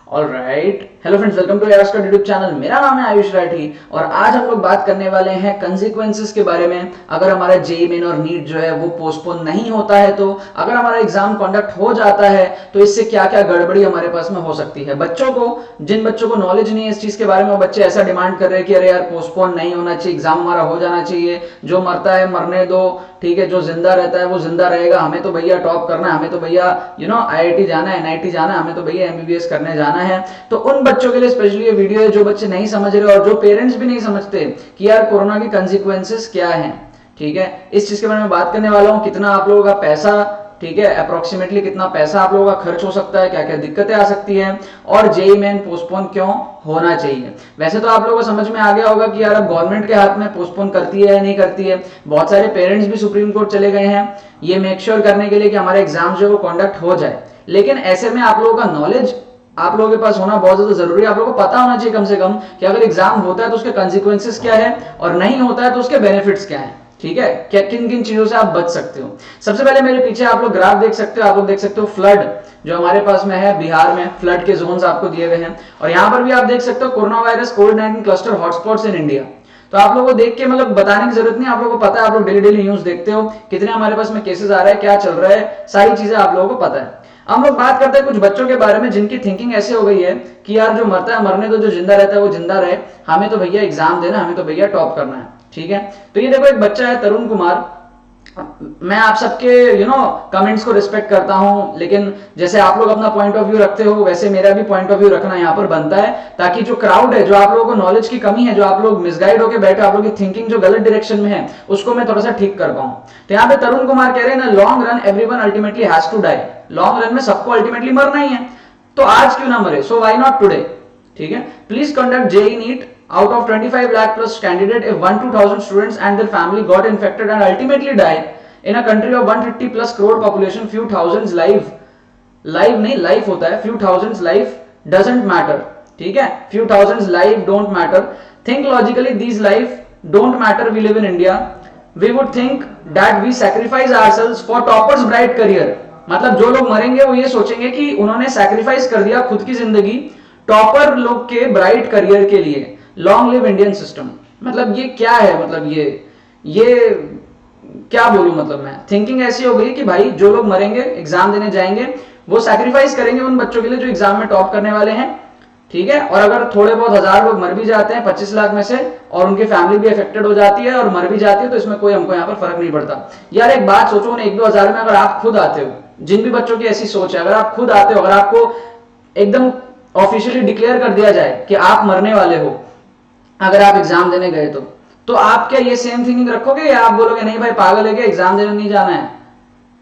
Alright, hello friends, welcome to your YouTube channel. मेरा नाम है आयुष राठी और आज हम लोग बात करने वाले हैं कंसिक्वेंसेस के बारे में। अगर हमारा जेईई मेन और नीट जो है वो पोस्टपोन नहीं होता है, तो अगर हमारा एग्जाम कंडक्ट हो जाता है तो इससे क्या क्या गड़बड़ी हमारे पास में हो सकती है। बच्चों को, जिन बच्चों को नॉलेज नहीं है इस चीज के बारे में, वो बच्चे ऐसा डिमांड कर रहे हैं कि अरे यार पोस्टपोन नहीं होना चाहिए, एग्जाम हमारा हो जाना चाहिए, जो मरता है मरने दो, ठीक है, जो जिंदा रहता है वो जिंदा रहेगा, हमें तो भैया टॉप करना है, हमें तो भैया आईआईटी जाना है, एनआईटी जाना है, हमें तो भैया एमबीबीएस करने जाना है। तो उन बच्चों के लिए स्पेशली ये वीडियो है जो बच्चे नहीं समझ रहे और जो पेरेंट्स भी नहीं समझते कि यार कोरोना की कंसिक्वेंसेस क्या हैं। ठीक है, इस चीज के बारे में बात करने वाला हूं। कितना आप लोगों का पैसा, ठीक है, अप्रोक्सीमेटली कितना पैसा आप लोगों का खर्च हो सकता है, क्या क्या दिक्कतें आ सकती हैं, और जेईई मेन पोस्टपोन क्यों होना चाहिए। वैसे तो आप लोगों को समझ में आ गया होगा कि यार अब गवर्नमेंट के हाथ में पोस्टपोन करती है या नहीं करती है। बहुत सारे पेरेंट्स भी सुप्रीम कोर्ट चले गए हैं ये मेक श्योर करने के लिए कि हमारे एग्जाम जो है वो कंडक्ट हो जाए। लेकिन ऐसे में आप लोगों का नॉलेज आप लोगों के पास होना बहुत ज्यादा जरूरी है। आप लोगों को पता होना चाहिए कम से कम कि अगर एग्जाम होता है तो उसके कंसिक्वेंसेस क्या है और नहीं होता है तो उसके बेनिफिट्स क्या है। ठीक है, क्या किन किन चीजों से आप बच सकते हो। सबसे पहले मेरे पीछे आप लोग ग्राफ देख सकते हो। आप लोग देख सकते हो फ्लड जो हमारे पास में है बिहार में, फ्लड के जोन्स आपको दिए गए हैं। और यहां पर भी आप देख सकते हो corona virus covid cluster hotspots in India. तो आप लोगों को देख के मतलब बताने की जरूरत नहीं, आप लोगों को पता है, आप लोग डेली डेली न्यूज देखते हो, कितने हमारे पास में केसेस आ रहे हैं, क्या चल रहा है, सारी चीजें आप लोगों को पता है। हम लोग बात करते हैं कुछ बच्चों के बारे में जिनकी थिंकिंग ऐसे हो गई है कि यार जो मरता है मरने दो, जो जिंदा रहता है वो जिंदा रहे, हमें तो भैया एग्जाम देना, हमें तो भैया टॉप करना है। ठीक है, तो ये देखो एक बच्चा है तरुण कुमार। मैं आप सबके कमेंट्स को रिस्पेक्ट करता हूं, लेकिन जैसे आप लोग अपना पॉइंट ऑफ व्यू रखते हो वैसे मेरा भी पॉइंट ऑफ व्यू रखना यहाँ पर बनता है, ताकि जो क्राउड है, जो आप लोगों को नॉलेज की कमी है, जो आप लोग मिसगाइड होकर बैठे, आप लोगों की थिंकिंग जो गलत डायरेक्शन में है उसको मैं थोड़ा सा ठीक कर पाऊं। तो यहाँ पे तरुण कुमार कह रहे हैं ना, long run everyone ultimately has to die. Long run में सबको अल्टीमेटली मरना ही है, तो आज क्यों ना मरे, सो व्हाई नॉट टुडे। ठीक है, please conduct JEE NEET out of 25 lakh plus candidate if 1 to 1000 students and their family got infected and ultimately die in a country of 150 plus crore population, few thousands life नहीं life होता है, few thousands life doesn't matter। ठीक है, few thousands life don't matter, think logically, these life don't matter, we live in India, we would think that we sacrifice ourselves for toppers bright career। मतलब जो लोग मरेंगे वो ये सोचेंगे कि उन्होंने सैक्रिफाइस कर दिया खुद की जिंदगी टॉपर लोग के ब्राइट करियर के लिए। लॉन्ग लिव इंडियन सिस्टम, मतलब ये क्या है, मतलब ये क्या बोलूं, मतलब मैं थिंकिंग ऐसी हो गई कि भाई जो लोग मरेंगे एग्जाम देने जाएंगे वो सैक्रिफाइस करेंगे उन बच्चों के लिए जो एग्जाम में टॉप करने वाले हैं। ठीक है, और अगर थोड़े बहुत हजार लोग मर भी जाते हैं 25 लाख में से और उनकी फैमिली भी अफेक्टेड हो जाती है और मर भी जाती है, तो इसमें कोई हमको यहाँ पर फर्क नहीं पड़ता। यार एक बात सोचो, उन 1-2 हजार में अगर आप खुद आते हो, जिन भी बच्चों की ऐसी सोच है, अगर आप खुद आते हो, अगर आपको एकदम ऑफिशियली डिक्लेयर कर दिया जाए कि आप मरने वाले हो अगर आप एग्जाम देने गए, तो आप क्या ये सेम थिंकिंग रखोगे या आप बोलोगे नहीं भाई पागल है क्या, एग्जाम देने नहीं जाना है।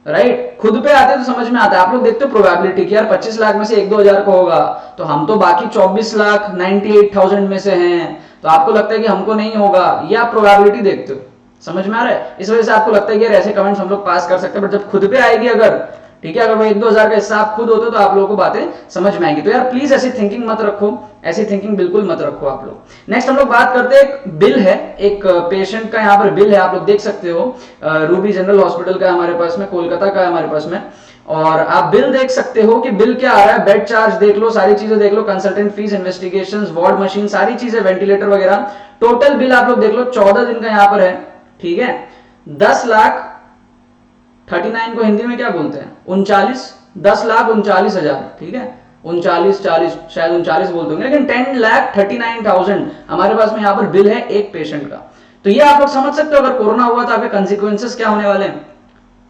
राइट, खुद पे आते तो समझ में आता है। आप लोग देखते हो प्रोबेबिलिटी कि यार 25 लाख में से 1-2 हजार को होगा, तो हम तो बाकी 24 लाख 98,000 में से हैं, तो आपको लगता है कि हमको नहीं होगा, ये आप प्रोबेबिलिटी देखते हो। समझ में आ रहा है, इस वजह से आपको लगता है कि यार ऐसे कमेंट्स हम लोग पास कर सकते हैं, बट जब खुद पे आएगी अगर, ठीक है, अगर वो 1-2 हजार का हिस्सा आप खुद होते तो आप लोगों को बातें समझ में आएगी। तो यार प्लीज ऐसी थिंकिंग मत रखो, ऐसी थिंकिंग बिल्कुल मत रखो आप लोग। नेक्स्ट हम लोग बात करते हैं, एक बिल है, एक पेशेंट का यहाँ पर बिल है, आप लोग देख सकते हो, रूबी जनरल हॉस्पिटल का हमारे पास में, कोलकाता का हमारे पास में, और आप बिल देख सकते हो कि बिल क्या आ रहा है। बेड चार्ज देख लो, सारी चीजें देख लो, consultant fees, investigations, ward machine, सारी चीजें, वेंटिलेटर वगैरह, टोटल बिल आप लोग देख लो 14 दिन का यहाँ पर है। ठीक है, 10,39,000 को हिंदी में क्या बोलते हैं, 10,39,000। ठीक है, 39-40 शायद 39 बोलते होंगे, लेकिन 10,39,000 हमारे पास में यहाँ पर बिल है एक पेशेंट का। तो ये आप लोग समझ सकते हो अगर कोरोना हुआ तो आपके कंसिक्वेंसेस क्या होने वाले हैं।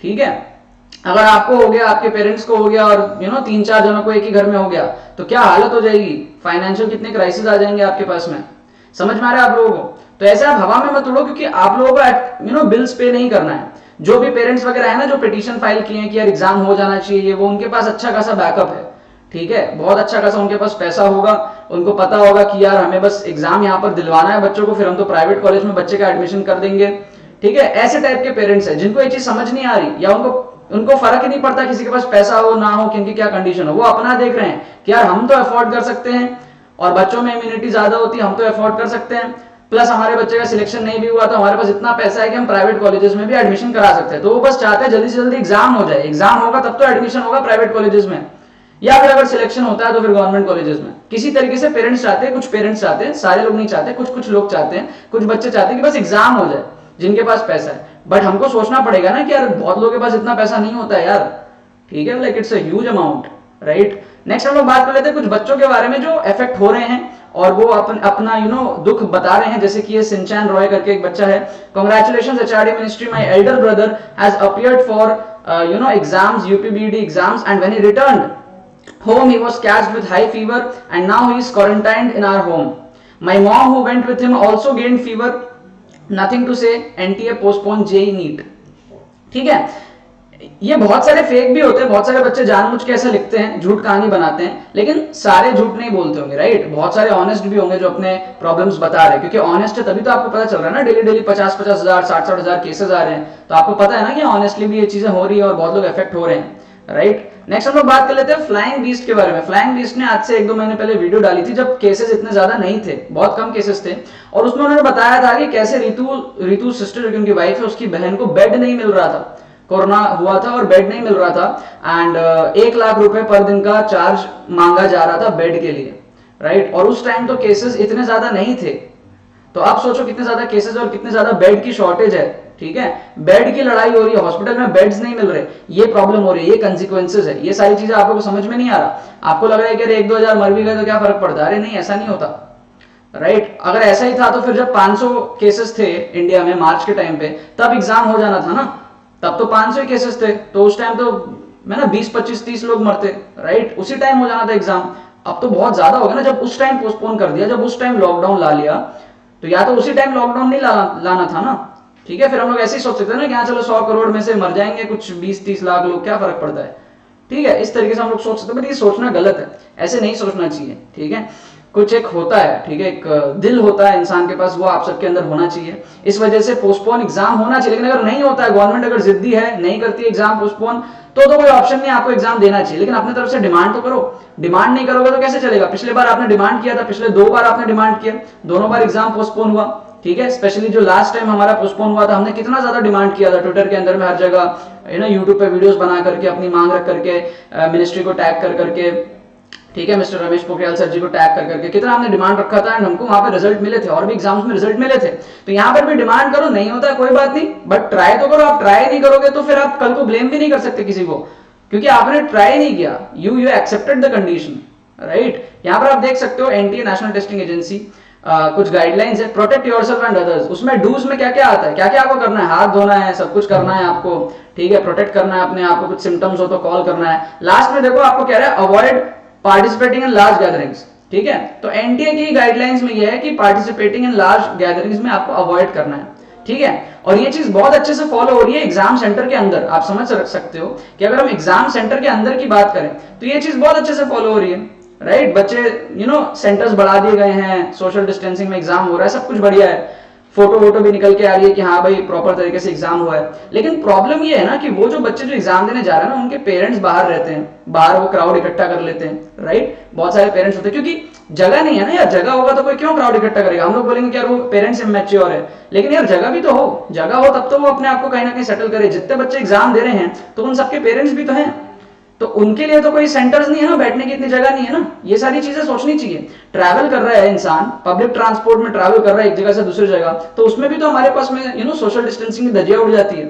ठीक है, अगर आपको हो गया, आपके पेरेंट्स को हो गया और 3-4 जनों को एक ही घर में हो गया तो क्या हालत हो जाएगी, फाइनेंशियल कितने क्राइसिस आ जाएंगे आपके पास में। समझ में आ रहा है आप लोगों को। तो ऐसे आप हवा में मत उड़ो, क्योंकि आप लोगों को बिल्स पे नहीं करना है। जो भी पेरेंट्स वगैरह है ना जो पिटीशन फाइल किए हैं कि यार एग्जाम हो जाना चाहिए, वो उनके पास अच्छा खासा बैकअप है। ठीक है, बहुत अच्छा खासा उनके पास पैसा होगा, उनको पता होगा कि यार हमें बस एग्जाम यहाँ पर दिलवाना है बच्चों को, फिर हम तो प्राइवेट कॉलेज में बच्चे का एडमिशन कर देंगे। ठीक है, ऐसे टाइप के पेरेंट्स हैं जिनको ये चीज समझ नहीं आ रही, या उनको फर्क ही नहीं पड़ता किसी के पास पैसा हो ना हो, किनकी क्या कंडीशन हो, वो अपना देख रहे हैं कि यार हम तो अफोर्ड कर सकते हैं और बच्चों में इम्यूनिटी ज्यादा होती है, हम तो अफोर्ड कर सकते हैं, प्लस हमारे बच्चे का सिलेक्शन नहीं भी हुआ तो हमारे पास इतना पैसा है कि हम प्राइवेट कॉलेजेस में भी एडमिशन करा सकते हैं। तो वो बस चाहते हैं जल्दी से जल्दी एग्जाम हो जाए, एग्जाम होगा तब तो एडमिशन होगा प्राइवेट कॉलेजेस में। या फिर अगर सिलेक्शन होता है तो फिर गवर्नमेंट कॉलेजेस में। किसी तरीके से पेरेंट्स चाहते हैं, कुछ पेरेंट्स चाहते हैं, सारे लोग नहीं चाहते, कुछ कुछ लोग चाहते हैं, कुछ बच्चे चाहते हैं कि बस एग्जाम हो जाए जिनके पास पैसा है। बट हमको सोचना पड़ेगा ना कि यार बहुत लोगों के पास इतना पैसा नहीं होता है यार, ठीक है, like it's a huge amount, right. Next हम लोग बात कर लेते हैं कुछ बच्चों के बारे में जो इफेक्ट हो रहे हैं और वो अपना दुख बता रहे हैं। जैसे कि ये सिंचैन रॉय करके एक बच्चा है। Congratulations HRD ministry, my elder brother has appeared for exams, UPBD exams, and when he returned home he was catched with high fever and now he is quarantined in our home. My mom who went with him also gained fever. Nothing to say, NTA postponed JEE NEET. ठीक है, ये बहुत सारे fake भी होते हैं, बहुत सारे बच्चे जानबूझ के ऐसा लिखते हैं, झूठ कहानी बनाते हैं, लेकिन सारे झूठ नहीं बोलते होंगे, राइट। बहुत सारे ऑनेस्ट भी होंगे जो अपने प्रॉब्लम्स बता रहे हैं, क्योंकि ऑनेस्ट है तभी तो आपको पता चल रहा है ना, डेली डेली 50-50 हजार 60-60 हजार केसेस आ रहे हैं, तो आपको पता है ना कि ऑनेस्टली भी ये चीजें हो रही है और बहुत लोग इफेक्ट हो रहे हैं, राइट। नेक्स्ट हम लोग बात कर लेते हैं फ्लाइंग बीस्ट के बारे में। फ्लाइंग बीस्ट ने आज से 1-2 महीने पहले वीडियो डाली थी जब केसेस इतने ज्यादा नहीं थे, बहुत कम केसेस थे, और उसमें उन्होंने बताया था कि कैसे रितु सिस्टर जो कि उनकी वाइफ है, उसकी बहन को बेड नहीं मिल रहा था, कोरोना हुआ था और बेड नहीं मिल रहा था, एंड 1 लाख रुपए पर दिन का चार्ज मांगा जा रहा था बेड के लिए, राइट। और उस टाइम तो केसेस इतने ज्यादा नहीं थे, तो आप सोचो कितने ज्यादा केसेस और कितने ज्यादा बेड की शॉर्टेज है, ठीक है। बेड की लड़ाई हो रही है, हॉस्पिटल में बेड्स नहीं मिल रहे, ये प्रॉब्लम हो रही है, ये कंसिक्वेंसेस है। ये सारी चीजें आप लोगों को समझ में नहीं आ रहा, आपको लग रहा है कि 1-2 हजार मर भी गए तो क्या फर्क पड़ता है, अरे नहीं, ऐसा नहीं होता, राइट। अगर ऐसा ही था तो फिर जब 500 केसेस थे इंडिया में मार्च के टाइम पे, तब एग्जाम हो जाना था ना, तब तो 500 केसेस थे, तो उस टाइम तो मैं ना 20-25-30 लोग मरते, राइट, उसी टाइम हो जाना था एग्जाम। अब तो बहुत ज्यादा हो गया ना, जब उस टाइम पोस्टपोन कर दिया, जब उस टाइम लॉकडाउन ला लिया, तो या तो उसी टाइम लॉकडाउन नहीं लाना था ना, ठीक है। फिर हम लोग ऐसे ही सोच सकते हैं ना कि हाँ चलो 100 करोड़ में से मर जाएंगे कुछ 20-30 लाख लोग, क्या फर्क पड़ता है, ठीक है। इस तरीके से हम लोग सोच सकते हैं, बट ये सोचना गलत है, ऐसे नहीं सोचना चाहिए, ठीक है। कुछ एक होता है, ठीक है, एक दिल होता है इंसान के पास, वो आप सबके अंदर होना चाहिए। इस वजह से पोस्टपोन एग्जाम होना चाहिए, लेकिन अगर नहीं होता है, गवर्नमेंट अगर जिद्दी है, नहीं करती एग्जाम पोस्टपोन, तो कोई ऑप्शन नहीं, आपको एग्जाम देना चाहिए, लेकिन अपनी तरफ से डिमांड तो करो। डिमांड नहीं करोगे तो कैसे चलेगा। पिछले बार आपने डिमांड किया था, पिछले 2 बार आपने डिमांड किया, दोनों बार एग्जाम पोस्टपोन हुआ, ठीक है। स्पेशली जो लास्ट टाइम हमारा पोस्टपोन हुआ था, हमने कितना ज्यादा डिमांड किया था, ट्विटर के अंदर में हर जगह, यूट्यूब पे वीडियोस बना करके अपनी मांग रख करके, मिनिस्ट्री को टैग कर करके, ठीक है, मिस्टर रमेश पोखरियाल सर जी को टैग कर करके कितना हमने डिमांड रखा था, एंड हमको वहां पे रिजल्ट मिले थे, और भी एग्जाम्स में रिजल्ट मिले थे। तो यहाँ पर भी डिमांड करो, नहीं होता है कोई बात नहीं, बट ट्राई तो करो। आप ट्राई नहीं करोगे तो फिर आप कल को ब्लेम भी नहीं कर सकते किसी को, क्योंकि आपने ट्राई नहीं किया, you accepted the condition, right. यहाँ पर आप देख सकते हो एनटीए नेशनल टेस्टिंग एजेंसी कुछ गाइडलाइंस है, प्रोटेक्ट योरसेल्फ एंड अदर्स। उसमें डूज में क्या क्या आता है, क्या क्या आपको करना है, हाथ धोना है, सब कुछ करना है आपको, ठीक है, प्रोटेक्ट करना है अपने आप को, कुछ सिम्टम्स हो तो कॉल करना है। लास्ट में देखो आपको कह रहा है avoid participating in large gatherings, ठीक है। तो एनटीए की गाइडलाइंस में यह है कि पार्टिसिपेटिंग इन लार्ज गैदरिंग्स में आपको अवॉइड करना है, ठीक है। और ये चीज बहुत अच्छे से फॉलो हो रही है एग्जाम सेंटर के अंदर। आप समझ सकते हो कि अगर हम एग्जाम सेंटर के अंदर की बात करें तो ये चीज बहुत अच्छे से फॉलो हो रही है, राइट। बच्चे सेंटर्स बढ़ा दिए गए हैं, सोशल डिस्टेंसिंग में एग्जाम हो रहा है, सब कुछ बढ़िया है, फोटो वोटो भी निकल के आ रही है कि हाँ भाई प्रॉपर तरीके से एग्जाम हुआ है। लेकिन प्रॉब्लम ये है ना कि वो जो बच्चे जो एग्जाम देने जा रहे हैं ना, उनके पेरेंट्स बाहर रहते हैं, बाहर वो क्राउड इकट्ठा कर लेते हैं, राइट। बहुत सारे पेरेंट्स होते हैं, क्योंकि जगह नहीं है ना यार, जगह होगा तो कोई क्यों क्राउड इकट्ठा करेगा। हम लोग बोलेंगे कि यार वो पेरेंट्स इमैच्योर है, लेकिन यार जगह भी तो हो, जगह हो तब तो वो अपने आप को कहीं ना कहीं सेटल करे। जितने बच्चे एग्जाम दे रहे हैं तो उन सबके पेरेंट्स भी तो हैं, तो उनके लिए तो कोई सेंटर्स नहीं है ना, बैठने की इतनी जगह नहीं है ना, ये सारी चीजें सोचनी चाहिए। ट्रैवल कर रहा है इंसान, पब्लिक ट्रांसपोर्ट में ट्रैवल कर रहा है एक जगह से दूसरी जगह, तो उसमें भी तो हमारे पास में सोशल डिस्टेंसिंग की धज्जियां उड़ जाती है,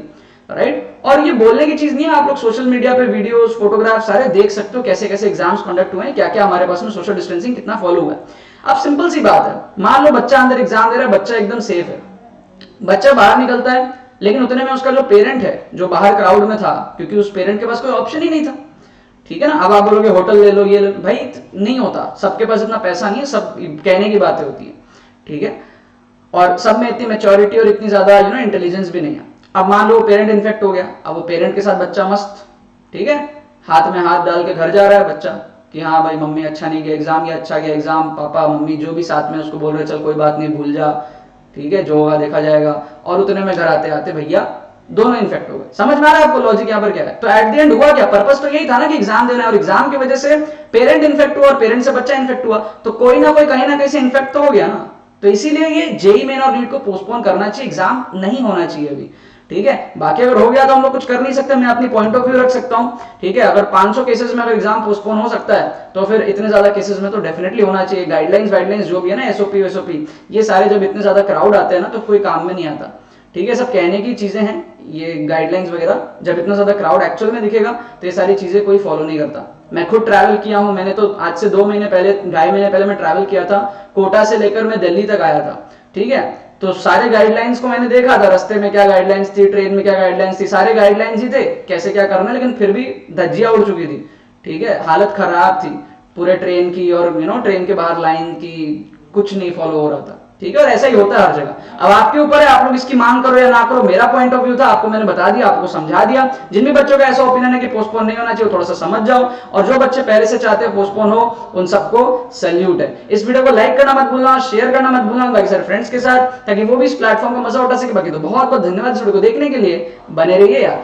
राइट। और ये बोलने की चीज नहीं है, आप लोग सोशल मीडिया पे वीडियोस फोटोग्राफ सारे देख सकते हो, कैसे कैसे एग्जाम्स कंडक्ट हुए हैं, क्या क्या हमारे पास में सोशल डिस्टेंसिंग कितना फॉलो हुआ है। अब सिंपल सी बात है, मान लो बच्चा अंदर एग्जाम दे रहा है, बच्चा एकदम सेफ है, बच्चा बाहर निकलता है, लेकिन उतने में उसका जो पेरेंट है जो बाहर क्राउड में था, क्योंकि उस पेरेंट के पास कोई ऑप्शन ही नहीं था, ठीक है ना। अब आप बोलोगे होटल ले लो, ये ले लो, भाई नहीं होता, सबके पास इतना पैसा नहीं है, सब कहने की बातें होती है, ठीक है। और सब में इतनी मैच्योरिटी और इतनी ज्यादा इंटेलिजेंस भी नहीं है। अब मान लो पेरेंट इन्फेक्ट हो गया, अब वो पेरेंट के साथ बच्चा मस्त, ठीक है, हाथ में हाथ डाल के घर जा रहा है बच्चा कि हाँ भाई मम्मी अच्छा नहीं गया एग्जाम, या अच्छा गया एग्जाम, पापा मम्मी जो भी साथ में उसको बोल रहे चल कोई बात नहीं भूल जा, ठीक है, जो होगा देखा जाएगा। और उतने में घर आते आते भैया दोनों इन्फेक्ट हो गए। समझ में आ रहा है आपको लॉजिक यहाँ पर क्या है। तो एट द एंड हुआ क्या, पर्पस तो यही था ना कि एग्जाम देना है, और एग्जाम की वजह से पेरेंट इन्फेक्ट हुआ और पेरेंट से बच्चा इन्फेक्ट हुआ, तो कोई ना कोई कहीं ना कहीं से इन्फेक्ट तो हो गया ना। तो इसीलिए ये जेईई मेन और नीट को पोस्टपोन करना चाहिए, एग्जाम नहीं होना चाहिए अभी, ठीक है। बाकी अगर हो गया तो हम लोग कुछ कर नहीं सकते, मैं अपनी पॉइंट ऑफ व्यू रख सकता हूं, ठीक है। अगर 500 केसेस में अगर एग्जाम पोस्टपोन हो सकता है तो फिर इतने ज्यादा केसेस में तो डेफिनेटली होना चाहिए। गाइडलाइंस जो भी है ना, एसओपी ये सारे जब इतने ज्यादा क्राउड आते हैं ना तो कोई काम में नहीं आता, ठीक है। सब कहने की चीजें हैं ये गाइडलाइंस वगैरह, जब इतना ज्यादा क्राउड एक्चुअल में दिखेगा तो ये सारी चीजें कोई फॉलो नहीं करता। मैं खुद ट्रैवल किया हूं, मैंने तो आज से 2 महीने पहले 2.5 महीने पहले मैं ट्रैवल किया था, कोटा से लेकर मैं दिल्ली तक आया था, ठीक है। तो सारे गाइडलाइंस को मैंने देखा था, रास्ते में क्या गाइडलाइंस थी, ट्रेन में क्या गाइडलाइंस थी, सारे गाइडलाइंस ही थे कैसे क्या करना है, लेकिन फिर भी धज्जियां उड़ चुकी थी, ठीक है। हालत खराब थी पूरे ट्रेन की, और ट्रेन के बाहर लाइन की, कुछ नहीं फॉलो हो रहा था, ठीक है। और ऐसा ही होता है हर जगह। अब आपके ऊपर है, आप लोग इसकी मांग करो या ना करो। मेरा पॉइंट ऑफ व्यू था, आपको मैंने बता दिया, आपको समझा दिया। जिन भी बच्चों का ऐसा ओपिनियन है कि पोस्टपोन नहीं होना चाहिए, थोड़ा सा समझ जाओ, और जो बच्चे पहले से चाहते हैं पोस्टपोन हो, उन सबको सैल्यूट है। इस वीडियो को लाइक करना मत भूलना, शेयर करना मत भूलना बाकी सारे फ्रेंड्स के साथ, ताकि वो भी इस प्लेटफॉर्म का मजा उठा सके। बाकी तो बहुत बहुत धन्यवाद इस वीडियो को देखने के लिए, बने रहिए यार।